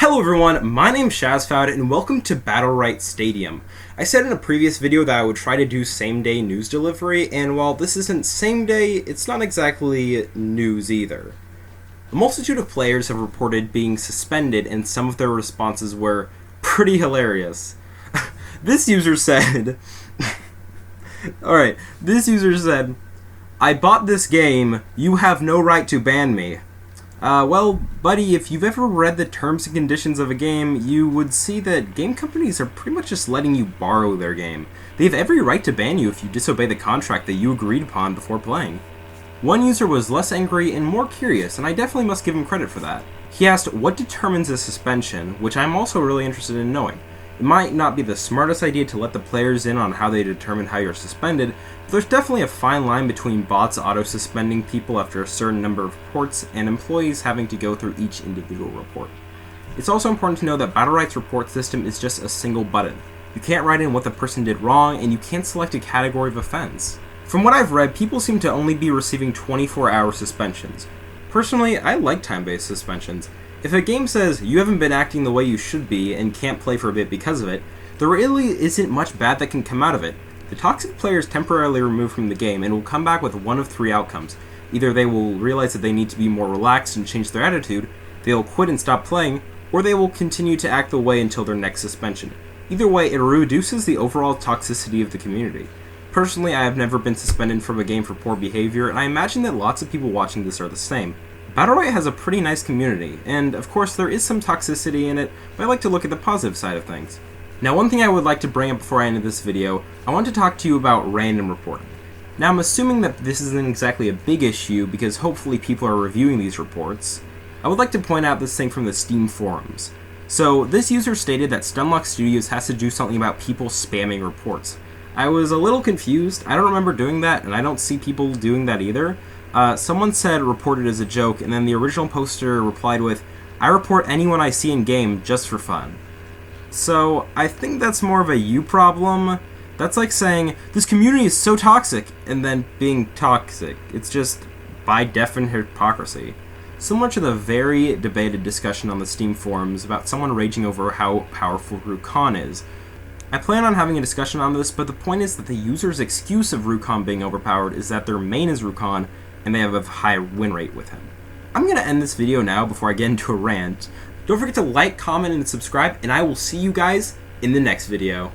Hello everyone, my name's Shazfoud and welcome to Battlerite Stadium. I said in a previous video that I would try to do same-day news delivery, and while this isn't same-day, it's not exactly news either. A multitude of players have reported being suspended, and some of their responses were pretty hilarious. This user said... Alright, this user said, "I bought this game, you have no right to ban me." Well, buddy, if you've ever read the terms and conditions of a game, you would see that game companies are pretty much just letting you borrow their game. They have every right to ban you if you disobey the contract that you agreed upon before playing. One user was less angry and more curious, and I definitely must give him credit for that. He asked, what determines a suspension, which I'm also really interested in knowing. It might not be the smartest idea to let the players in on how they determine how you're suspended, but there's definitely a fine line between bots auto-suspending people after a certain number of reports and employees having to go through each individual report. It's also important to know that Battlerite's report system is just a single button. You can't write in what the person did wrong, and you can't select a category of offense. From what I've read, people seem to only be receiving 24-hour suspensions. Personally, I like time-based suspensions. If a game says you haven't been acting the way you should be and can't play for a bit because of it, there really isn't much bad that can come out of it. The toxic player is temporarily removed from the game and will come back with one of three outcomes. Either they will realize that they need to be more relaxed and change their attitude, they will quit and stop playing, or they will continue to act the way until their next suspension. Either way, it reduces the overall toxicity of the community. Personally, I have never been suspended from a game for poor behavior, and I imagine that lots of people watching this are the same. Battlerite has a pretty nice community, and of course there is some toxicity in it, but I like to look at the positive side of things. Now, one thing I would like to bring up before I end this video, I want to talk to you about random reporting. Now, I'm assuming that this isn't exactly a big issue because hopefully people are reviewing these reports. I would like to point out this thing from the Steam forums. So, this user stated that Stunlock Studios has to do something about people spamming reports. I was a little confused. I don't remember doing that, and I don't see people doing that either. Someone said reported as a joke, and then the original poster replied with, "I report anyone I see in game just for fun." So, I think that's more of a you problem. That's like saying, this community is so toxic, and then being toxic. It's just, by definition, hypocrisy. Similar to the very debated discussion on the Steam forums about someone raging over how powerful Rukon is. I plan on having a discussion on this, but the point is that the user's excuse of Rukon being overpowered is that their main is Rukon, and they have a high win rate with him. I'm going to end this video now before I get into a rant. Don't forget to like, comment, and subscribe, and I will see you guys in the next video.